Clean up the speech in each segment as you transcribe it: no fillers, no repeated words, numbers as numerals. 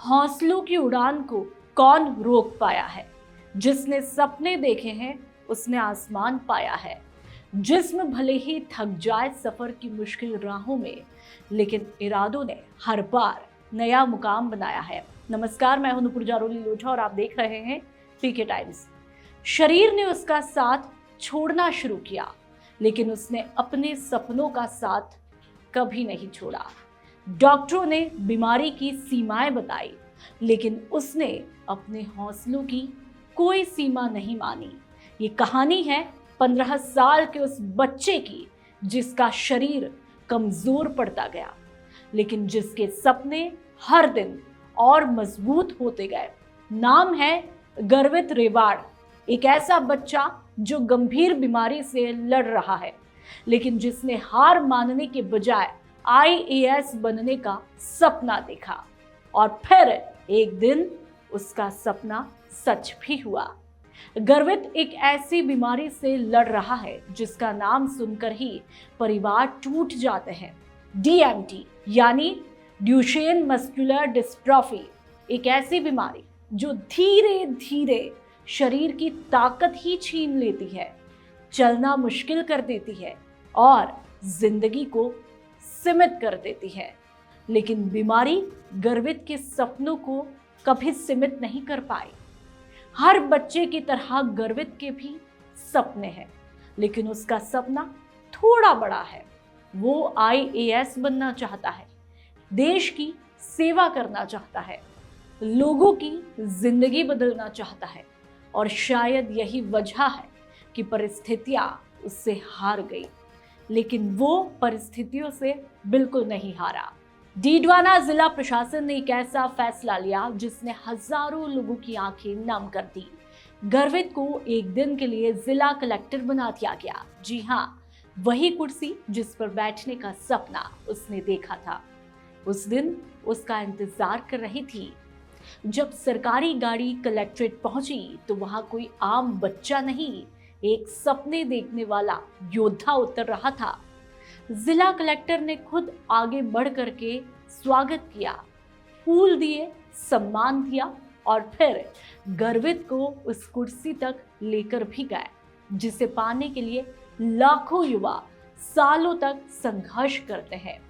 हौसलों की उड़ान को कौन रोक पाया है। जिसने सपने देखे हैं उसने आसमान पाया है। जिस्म भले ही थक जाए सफर की मुश्किल राहों में, लेकिन इरादों ने हर बार नया मुकाम बनाया है। नमस्कार, मैं हूं नुपुर जारोली लोढ़ा और आप देख रहे हैं पीके टाइम्स। शरीर ने उसका साथ छोड़ना शुरू किया, लेकिन उसने अपने सपनों का साथ कभी नहीं छोड़ा। डॉक्टरों ने बीमारी की सीमाएं बताई, लेकिन उसने अपने हौसलों की कोई सीमा नहीं मानी। ये कहानी है 15 साल के उस बच्चे की जिसका शरीर कमजोर पड़ता गया, लेकिन जिसके सपने हर दिन और मजबूत होते गए। नाम है गर्वित रेवाड़, एक ऐसा बच्चा जो गंभीर बीमारी से लड़ रहा है, लेकिन जिसने हार मानने के बजाय IAS बनने का सपना देखा और फिर एक दिन उसका सपना सच भी हुआ। गर्वित एक ऐसी बीमारी से लड़ रहा है जिसका नाम सुनकर ही परिवार टूट जाते हैं। DMD यानी ड्यूशेन मस्कुलर डिस्ट्रॉफी, एक ऐसी बीमारी जो धीरे धीरे शरीर की ताकत ही छीन लेती है, चलना मुश्किल कर देती है और जिंदगी को सीमित कर देती है। लेकिन बीमारी गर्वित के सपनों को कभी सीमित नहीं कर पाई। हर बच्चे की तरह गर्वित के भी सपने हैं, लेकिन उसका सपना थोड़ा बड़ा है। वो IAS बनना चाहता है, देश की सेवा करना चाहता है, लोगों की जिंदगी बदलना चाहता है और शायद यही वजह है कि परिस्थितियां उससे हार गई। लेकिन वो परिस्थितियों से बिल्कुल नहीं हारा। डीडवाना जिला प्रशासन ने एक ऐसा फैसला लिया जिसने हजारों लोगों की आंखें नम कर दी। गर्वित को एक दिन के लिए जिला कलेक्टर बना दिया गया। जी हाँ, वही कुर्सी जिस पर बैठने का सपना उसने देखा था। उस दिन उसका इंतजार कर रही थी। जब सरकारी गाड़ी कलेक्ट्रेट पहुंची तो वहां कोई आम बच्चा नहीं, एक सपने देखने वाला योद्धा उतर रहा था। जिला कलेक्टर ने खुद आगे बढ़ करके स्वागत किया, फूल दिए, सम्मान दिया और फिर गर्वित को उस कुर्सी तक लेकर भी गए, जिसे पाने के लिए लाखों युवा सालों तक संघर्ष करते हैं।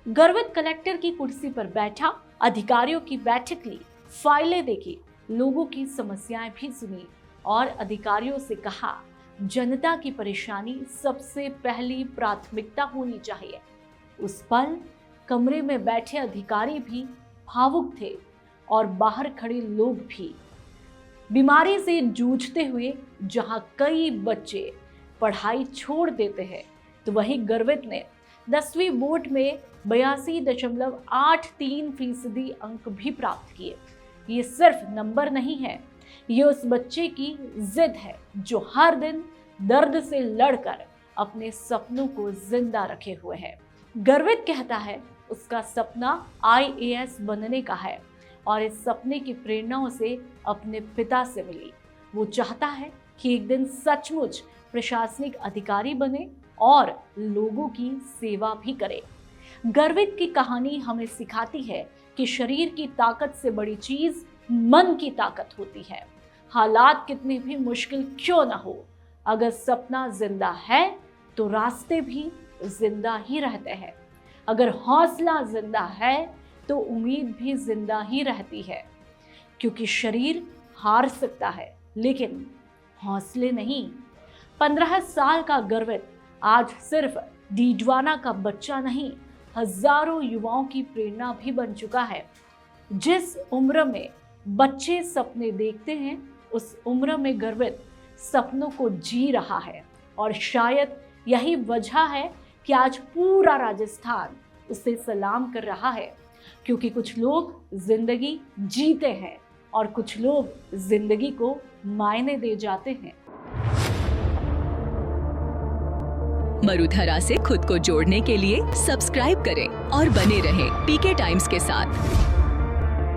गर्वित कलेक्टर की कुर्सी पर बैठा, अधिकारियों की बैठक ली, फाइलें देखी, लोगों की समस्याएं भी सुनी और अधिकारियों से कहा, जनता की परेशानी सबसे पहली प्राथमिकता होनी चाहिए। उस पल कमरे में बैठे अधिकारी भी भावुक थे और बाहर खड़े लोग भी। बीमारी से जूझते हुए जहां कई बच्चे पढ़ाई छोड़ देते हैं, तो वहीं गर्वित ने 10वीं बोर्ड में 82.83% अंक भी प्राप्त किए। ये सिर्फ नंबर नहीं है, ये उस बच्चे की जिद है जो हर दिन दर्द से लड़कर अपने सपनों को जिंदा रखे हुए है। गर्वित कहता है उसका सपना IAS बनने का है और इस सपने की प्रेरणा उसे अपने पिता से मिली। वो चाहता है कि एक दिन सचमुच प्रशासनिक अधिकारी बने और लोगों की सेवा भी करे। गर्वित की कहानी हमें सिखाती है कि शरीर की ताकत से बड़ी चीज मन की ताकत होती है। हालात कितने भी मुश्किल क्यों ना हो, अगर सपना जिंदा है तो रास्ते भी जिंदा ही रहते हैं। अगर हौसला जिंदा है तो उम्मीद भी जिंदा ही रहती है, क्योंकि शरीर हार सकता है लेकिन हौसले नहीं। 15 साल का गर्वित आज सिर्फ डीडवाना का बच्चा नहीं, हजारों युवाओं की प्रेरणा भी बन चुका है। जिस उम्र में बच्चे सपने देखते हैं, उस उम्र में गर्वित सपनों को जी रहा है और शायद यही वजह है कि आज पूरा राजस्थान उसे सलाम कर रहा है, क्योंकि कुछ लोग जिंदगी जीते हैं और कुछ लोग जिंदगी को मायने दे जाते हैं। मरुधरा से खुद को जोड़ने के लिए सब्सक्राइब करें और बने रहें पीके टाइम्स के साथ।